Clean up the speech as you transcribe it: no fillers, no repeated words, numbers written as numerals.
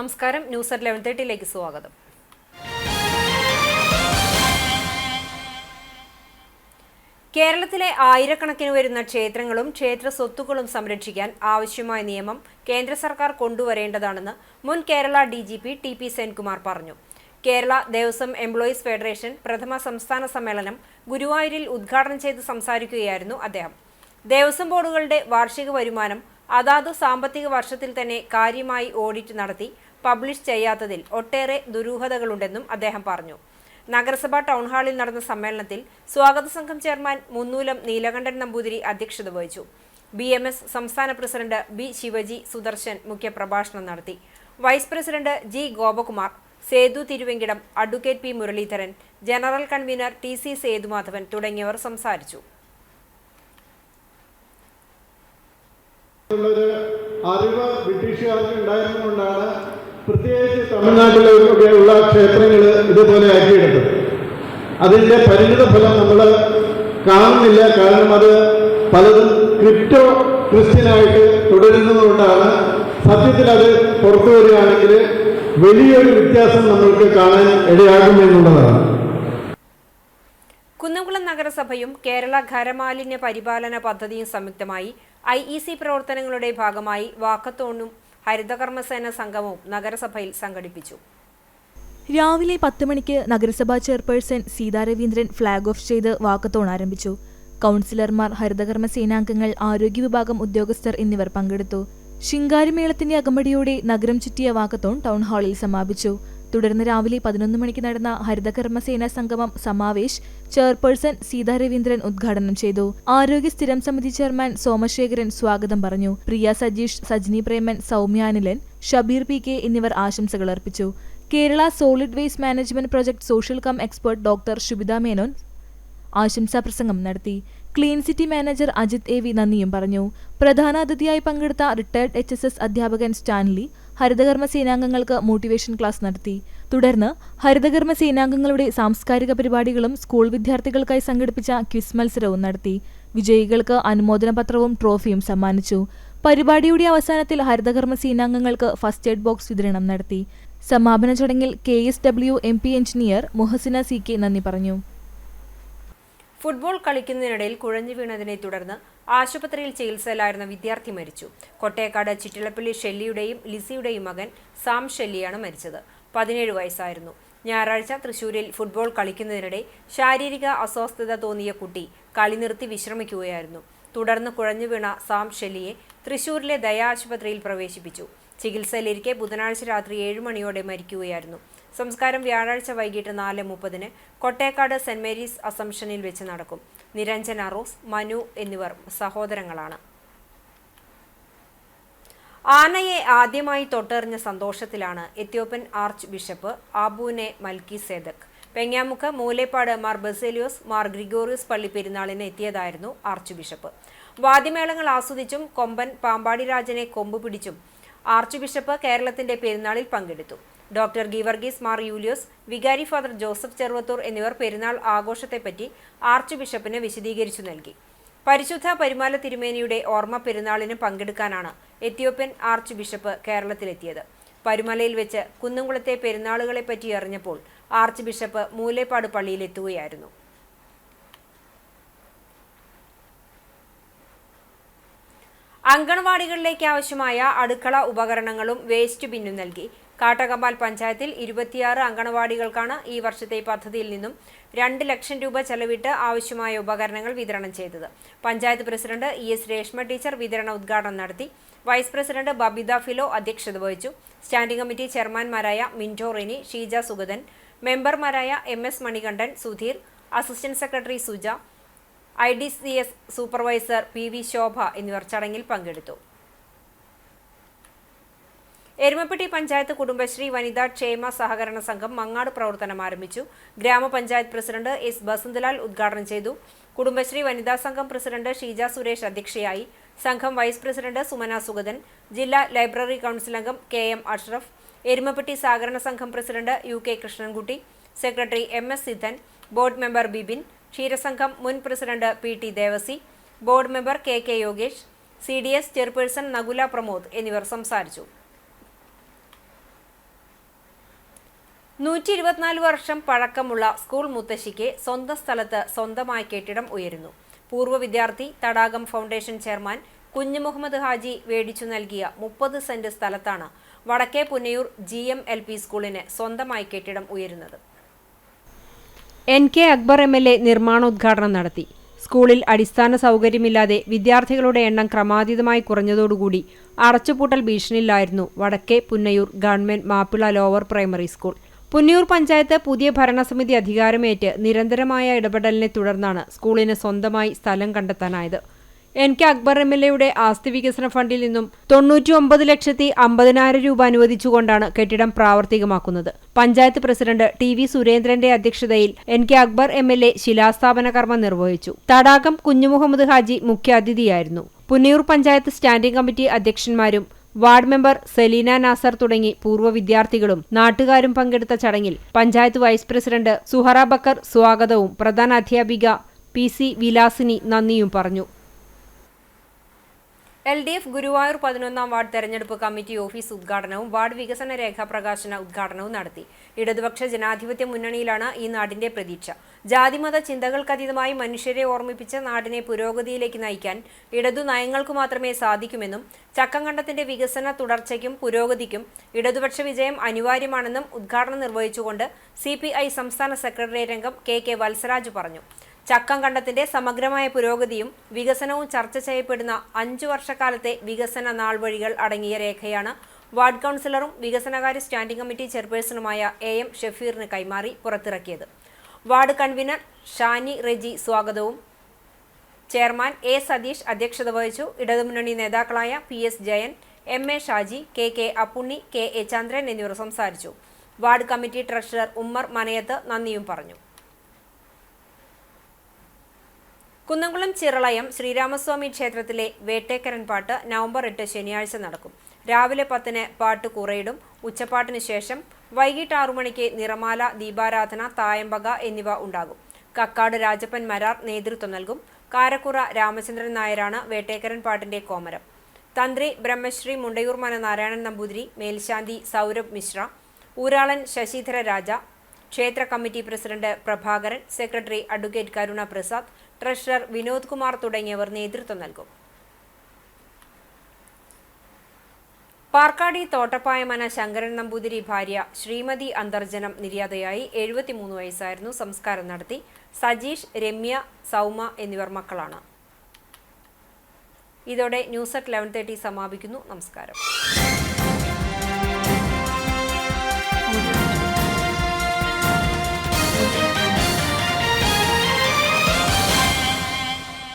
നമസ്കാരം. News at 11:30 സ്വാഗതം. കേരളത്തിലെ ആയിരക്കണക്കിന് വരുന്ന ക്ഷേത്രങ്ങളും ക്ഷേത്ര സ്വത്തുക്കളും സംരക്ഷിക്കാൻ ആവശ്യമായ നിയമം കേന്ദ്ര സർക്കാർ കൊണ്ടുവരേണ്ടതാണെന്ന് മുൻ കേരള DGP TP സെൻകുമാർ പറഞ്ഞു. കേരള ദേവസ്വം എംപ്ലോയീസ് ഫെഡറേഷൻ പ്രഥമ സംസ്ഥാന സമ്മേളനം ഗുരുവായൂരിൽ ഉദ്ഘാടനം ചെയ്ത് സംസാരിക്കുകയായിരുന്നു അദ്ദേഹം. ദേവസ്വം ബോർഡുകളുടെ വാർഷിക വരുമാനം അതാത് സാമ്പത്തിക വർഷത്തിൽ തന്നെ കാര്യമായി ഓഡിറ്റ് നടത്തി പബ്ലിഷ് ചെയ്യാത്തതിൽ ഒട്ടേറെ ദുരൂഹതകളുണ്ടെന്നും അദ്ദേഹം പറഞ്ഞു. നഗരസഭാ ടൗൺ ഹാളിൽ നടന്ന സമ്മേളനത്തിൽ സ്വാഗത സംഘം ചെയർമാൻ മുന്നൂലം നീലകണ്ഠൻ നമ്പൂതിരി അധ്യക്ഷത വഹിച്ചു. BMS സംസ്ഥാന പ്രസിഡന്റ് B ശിവജി സുദർശൻ മുഖ്യപ്രഭാഷണം നടത്തി. Vice president G Gopakumar, Sethu Thiruvenkitam, advocate P Muraleedharan, general convener TC Sethumadhavan തുടങ്ങിയവർ സംസാരിച്ചു. അറിവ് ബ്രിട്ടീഷുകാർക്ക് ഉണ്ടായിരുന്നുകൊണ്ടാണ് പ്രത്യേകിച്ച് തമിഴ്നാട്ടിലുള്ള ക്ഷേത്രങ്ങൾ ഇതുപോലെ ആക്കിയെടുത്തത്. അതിൻ്റെ പരിണിത ഫലം നമ്മൾ കാണുന്നില്ല. കാരണം അത് പലതും ക്രിപ്റ്റോ ക്രിസ്ത്യനായിട്ട് തുടരുന്നതുകൊണ്ടാണ്. സത്യത്തിൽ അത് പുറത്തു വരികയാണെങ്കിൽ വലിയൊരു വ്യത്യാസം നമ്മൾക്ക് കാണാൻ ഇടയാകുമെന്നുള്ളതാണ്. കുന്നംകുളം നഗരസഭയും കേരള ഖരമാലിന്യ പരിപാലന പദ്ധതിയും സംയുക്തമായി IEC പ്രവർത്തനങ്ങളുടെ ഭാഗമായി വാക്കത്തോണും ഹരിതകർമ്മസേന സംഗമവും നഗരസഭയിൽ സംഘടിപ്പിച്ചു. രാവിലെ 10 മണിക്ക് നഗരസഭാ chairperson Seetha Raveendran flag off ചെയ്ത് വാക്കത്തോൺ ആരംഭിച്ചു. കൗൺസിലർമാർ, ഹരിതകർമ്മ സേനാംഗങ്ങൾ, ആരോഗ്യ വിഭാഗം ഉദ്യോഗസ്ഥർ എന്നിവർ പങ്കെടുത്തു. ശിങ്കാരിമേളത്തിന്റെ അകമ്പടിയോടെ നഗരം ചുറ്റിയ വാക്കത്തോൺ ടൗൺ ഹാളിൽ സമാപിച്ചു. തുടർന്ന് രാവിലെ 11 മണിക്ക് നടന്ന ഹരിതകർമ്മസേനാ സംഗമം സമാവേശ് ചെയർപേഴ്സൺ സീതാ രവീന്ദ്രൻ ഉദ്ഘാടനം ചെയ്തു. ആരോഗ്യ സ്ഥിരം സമിതി ചെയർമാൻ സോമശേഖരൻ സ്വാഗതം പറഞ്ഞു. പ്രിയ സജീഷ്, സജ്നി പ്രേമൻ, സൗമ്യ അനിലൻ, ഷബീർ PK എന്നിവർ ആശംസകൾ അർപ്പിച്ചു. Kerala solid waste management project social cum expert doctor Shubhita Menon ആശംസാ പ്രസംഗം നടത്തി. Clean city manager Ajith AV നന്ദിയും പറഞ്ഞു. പ്രധാന അതിഥിയായി പങ്കെടുത്ത റിട്ടയർഡ് HSS അധ്യാപകൻ സ്റ്റാൻലി ഹരിതകർമ്മ സേനാംഗങ്ങൾക്ക് മോട്ടിവേഷൻ ക്ലാസ് നടത്തി. തുടർന്ന് ഹരിതകർമ്മ സേനാംഗങ്ങളുടെ സാംസ്കാരിക പരിപാടികളും സ്കൂൾ വിദ്യാർത്ഥികൾക്കായി സംഘടിപ്പിച്ച ക്വിസ് മത്സരവും നടത്തി. വിജയികൾക്ക് അനുമോദന പത്രവും ട്രോഫിയും സമ്മാനിച്ചു. പരിപാടിയുടെ അവസാനത്തിൽ ഹരിതകർമ്മ സേനാംഗങ്ങൾക്ക് ഫസ്റ്റ് എയ്ഡ് ബോക്സ് വിതരണം നടത്തി. സമാപന ചടങ്ങിൽ KSW MP engineer Muhasina CK നന്ദി പറഞ്ഞു. ഫുട്ബോൾ കളിക്കുന്നതിനിടയിൽ കുഴഞ്ഞു വീണതിനെ തുടർന്ന് ആശുപത്രിയിൽ ചികിത്സയിലായിരുന്ന വിദ്യാർത്ഥി മരിച്ചു. കൊട്ടേക്കാട് ചിറ്റിലപ്പള്ളി ഷെല്ലിയുടെയും ലിസിയുടെയും മകൻ സാം ഷെല്ലിയാണ് മരിച്ചത്. 17 വയസ്സായിരുന്നു. ഞായറാഴ്ച തൃശൂരിൽ ഫുട്ബോൾ കളിക്കുന്നതിനിടെ ശാരീരിക അസ്വസ്ഥത തോന്നിയ കുട്ടി കളി നിർത്തി വിശ്രമിക്കുകയായിരുന്നു. തുടർന്ന് കുഴഞ്ഞു വീണ സാം ഷെല്ലിയെ തൃശൂരിലെ ദയ ആശുപത്രിയിൽ പ്രവേശിപ്പിച്ചു. ചികിത്സയിലിരിക്കെ ബുധനാഴ്ച രാത്രി 7 മണിയോടെ മരിക്കുകയായിരുന്നു. സംസ്കാരം വ്യാഴാഴ്ച വൈകിട്ട് 4:30 കൊട്ടേക്കാട് സെന്റ് മേരീസ് അസംഷനിൽ വെച്ച് നടക്കും. നിരഞ്ജന റോസ്, മനു എന്നിവർ സഹോദരങ്ങളാണ്. ആനയെ ആദ്യമായി തൊട്ടെറിഞ്ഞ സന്തോഷത്തിലാണ് Ethiopian archbishop Abune Melchizedek. Pengamuk Moolepad Mar Baselios Mar Gregorios പള്ളി പെരുന്നാളിന് എത്തിയതായിരുന്നു ആർച്ച് ബിഷപ്പ്. വാദ്യമേളങ്ങൾ ആസ്വദിച്ചും കൊമ്പൻ പാമ്പാടി രാജനെ കൊമ്പ് പിടിച്ചും ആർച്ച് ബിഷപ്പ് കേരളത്തിന്റെ പെരുന്നാളിൽ പങ്കെടുത്തു. ഡോക്ടർ ഗീവർഗീസ് മാർ യൂലിയോസ്, വികാരി ഫാദർ ജോസഫ് ചെറുവത്തൂർ എന്നിവർ പെരുന്നാൾ ആഘോഷത്തെപ്പറ്റി ആർച്ച് ബിഷപ്പിന് വിശദീകരിച്ചു നൽകി. പരിശുദ്ധ പരുമാല തിരുമേനിയുടെ ഓർമ്മ പെരുന്നാളിന് പങ്കെടുക്കാനാണ് എത്യോപ്യൻ ആർച്ച് ബിഷപ്പ് കേരളത്തിലെത്തിയത്. പരുമലയിൽ വെച്ച് കുന്നംകുളത്തെ പെരുന്നാളുകളെപ്പറ്റി അറിഞ്ഞപ്പോൾ ആർച്ച് ബിഷപ്പ് മൂലേപ്പാട് പള്ളിയിലെത്തുകയായിരുന്നു. അങ്കണവാടികളിലേക്ക് ആവശ്യമായ അടുക്കള ഉപകരണങ്ങളും വേസ്റ്റ് ബിന്നും നൽകി. കാട്ടകമ്പാൽ പഞ്ചായത്തിൽ 26 അങ്കണവാടികൾക്കാണ് ഈ വർഷത്തെ പദ്ധതിയിൽ നിന്നും 2 ലക്ഷം രൂപ ചെലവിട്ട് ആവശ്യമായ ഉപകരണങ്ങൾ വിതരണം ചെയ്തത്. Panchayat president ES Reshma teacher വിതരണ ഉദ്ഘാടനം നടത്തി. വൈസ് പ്രസിഡന്റ് ബബിത ഫിലോ അധ്യക്ഷത വഹിച്ചു. സ്റ്റാൻഡിംഗ് കമ്മിറ്റി ചെയർമാൻമാരായ മിൻറ്റോ റിനി, ഷീജ സുഗതൻ, മെമ്പർമാരായ MS Manikandan, Sudheer, assistant secretary Suja, IDCS supervisor PV Shobha എന്നിവർ ചടങ്ങിൽ പങ്കെടുത്തു. എരുമപ്പെട്ടി പഞ്ചായത്ത് കുടുംബശ്രീ വനിതാ ക്ഷേമ സഹകരണ സംഘം മങ്ങാട് പ്രവർത്തനം ആരംഭിച്ചു. ഗ്രാമപഞ്ചായത്ത് പ്രസിഡന്റ് S ബസന്തലാൽ ഉദ്ഘാടനം ചെയ്തു. കുടുംബശ്രീ വനിതാ സംഘം പ്രസിഡന്റ് ഷീജ സുരേഷ് അധ്യക്ഷയായി. സംഘം വൈസ് പ്രസിഡന്റ് സുമന സുഗതൻ, ജില്ലാ ലൈബ്രറി കൗൺസിൽ അംഗം KM അഷ്റഫ്, എരുമപ്പെട്ടി സഹകരണ സംഘം president UK Krishnankutty, secretary MS Sidhan, board member Bibin, ക്ഷീരസംഘം മുൻ president PT Devasi, board member KK Yogesh, CDS chairperson Nakula Pramod എന്നിവർ സംസാരിച്ചു. 124 വർഷം പഴക്കമുള്ള സ്കൂൾ മുത്തശ്ശിക്ക് സ്വന്തം സ്ഥലത്ത് സ്വന്തമായി കെട്ടിടം ഉയരുന്നു. പൂർവ്വ വിദ്യാർത്ഥി തടാകം ഫൗണ്ടേഷൻ ചെയർമാൻ കുഞ്ഞു മുഹമ്മദ് ഹാജി മേടിച്ചു നൽകിയ 30 സെന്റ് സ്ഥലത്താണ് വടക്കേ പുന്നയൂർ GMLP സ്കൂളിന് സ്വന്തമായി കെട്ടിടം ഉയരുന്നത്. NK അക്ബർ MLA നിർമ്മാണോദ്ഘാടനം നടത്തി. സ്കൂളിൽ അടിസ്ഥാന സൗകര്യമില്ലാതെ വിദ്യാർത്ഥികളുടെ എണ്ണം ക്രമാതീതമായി കുറഞ്ഞതോടുകൂടി അടച്ചുപൂട്ടൽ ഭീഷണിയിലായിരുന്നു വടക്കേ Punnayur government Mappila lower primary school. Punnayur panchayat പുതിയ ഭരണസമിതി അധികാരമേറ്റ് നിരന്തരമായ ഇടപെടലിനെ തുടർന്നാണ് സ്കൂളിന് സ്വന്തമായി സ്ഥലം കണ്ടെത്താനായത്. NK അക്ബർ MLAയുടെ ആസ്തി വികസന ഫണ്ടിൽ നിന്നും 99,50,000 രൂപ അനുവദിച്ചുകൊണ്ടാണ് കെട്ടിടം പ്രാവർത്തികമാക്കുന്നത്. പഞ്ചായത്ത് പ്രസിഡന്റ് TV സുരേന്ദ്രന്റെ അധ്യക്ഷതയിൽ NK അക്ബർ MLA ശിലാസ്ഥാപന കർമ്മം നിർവഹിച്ചു. തടാകം കുഞ്ഞു മുഹമ്മദ് ഹാജി മുഖ്യാതിഥിയായിരുന്നു. പുന്നയൂർ പഞ്ചായത്ത് സ്റ്റാൻഡിംഗ് കമ്മിറ്റി അധ്യക്ഷന്മാരും വാർഡ് മെമ്പർ സെലീന നാസർ തുടങ്ങി പൂർവ്വ വിദ്യാർത്ഥികളും നാട്ടുകാരും പങ്കെടുത്ത ചടങ്ങിൽ പഞ്ചായത്ത് വൈസ് പ്രസിഡന്റ് സുഹറ ബക്കർ സ്വാഗതവും പ്രധാന അധ്യാപിക PC വിലാസിനി നന്ദിയും പറഞ്ഞു. LDF ഗുരുവായൂർ 11ാം വാർഡ് തെരഞ്ഞെടുപ്പ് കമ്മിറ്റി ഓഫീസ് ഉദ്ഘാടനവും വാർഡ് വികസന രേഖാ പ്രകാശന ഉദ്ഘാടനവും നടത്തി. ഇടതുപക്ഷ ജനാധിപത്യ മുന്നണിയിലാണ് ഈ നാടിന്റെ പ്രതീക്ഷ. ജാതിമത ചിന്തകൾക്കതീതമായി മനുഷ്യരെ ഓർമ്മിപ്പിച്ച് നാടിനെ പുരോഗതിയിലേക്ക് നയിക്കാൻ ഇടതു നയങ്ങൾക്ക് മാത്രമേ സാധിക്കുമെന്നും ചക്കങ്കണ്ടത്തിന്റെ വികസന തുടർച്ചയ്ക്കും പുരോഗതിക്കും ഇടതുപക്ഷ വിജയം അനിവാര്യമാണെന്നും ഉദ്ഘാടനം നിർവഹിച്ചുകൊണ്ട് CPI സംസ്ഥാന സെക്രട്ടേറിയറ്റ് അംഗം KK വത്സരാജ് പറഞ്ഞു. ചക്കങ്കണ്ടത്തിന്റെ സമഗ്രമായ പുരോഗതിയും വികസനവും ചർച്ച ചെയ്യപ്പെടുന്ന 5 വർഷക്കാലത്തെ വികസന നാൾവഴികൾ അടങ്ങിയ രേഖയാണ് വാർഡ് കൗൺസിലറും വികസനകാര്യ സ്റ്റാൻഡിംഗ് കമ്മിറ്റി ചെയർപേഴ്സണുമായ AM ഷഫീറിന് കൈമാറി പുറത്തിറക്കിയത്. വാർഡ് കൺവീനർ ഷാനി റെജി സ്വാഗതവും ചെയർമാൻ A സതീഷ് അധ്യക്ഷത വഹിച്ചു. ഇടതുമുന്നണി നേതാക്കളായ PS Jayan, MA Shaji, KK Appunni, KA ചന്ദ്രൻ എന്നിവർ സംസാരിച്ചു. Ward committee treasurer Ummer Manayath നന്ദിയും പറഞ്ഞു. കുന്നംകുളം ചിറളയം ശ്രീരാമസ്വാമി ക്ഷേത്രത്തിലെ വേട്ടേക്കരൻ പാട്ട് നവംബർ 8 ശനിയാഴ്ച നടക്കും. രാവിലെ 10-ന് പാട്ട് കുറയിടും. ഉച്ചപ്പാട്ടിന് ശേഷം വൈകിട്ട് 6 മണിക്ക് നിറമാല, ദീപാരാധന, തായമ്പക എന്നിവ ഉണ്ടാകും. കക്കാട് രാജപ്പൻ മരാർ നേതൃത്വം നൽകും. കാരക്കുറ രാമചന്ദ്രൻ നായരാണ് വേട്ടേക്കരൻ പാട്ടിന്റെ കോമരം. തന്ത്രി ബ്രഹ്മശ്രീ മുണ്ടയൂർമന നാരായണൻ നമ്പൂതിരി, മേൽശാന്തി സൗരഭ് മിശ്ര, ഊരാളൻ ശശിധര രാജ, ക്ഷേത്ര committee president Prabhakaran, secretary advocate Karuna Prasad, treasurer Vinod Kumar തുടങ്ങിയവർ നേതൃത്വം നൽകും. പാർക്കാടി തോട്ടപ്പായമന ശങ്കരൻ നമ്പൂതിരി ഭാര്യ ശ്രീമതി അന്തർജനം നിര്യാതയായി. 73 വയസ്സായിരുന്നു. സംസ്കാരം നടത്തി. സജീഷ്, രമ്യ, സൗമ എന്നിവർ മക്കളാണ്. ഇതോടെ ന്യൂസ് അറ്റ് 11:30 സമാപിക്കുന്നു. നമസ്കാരം.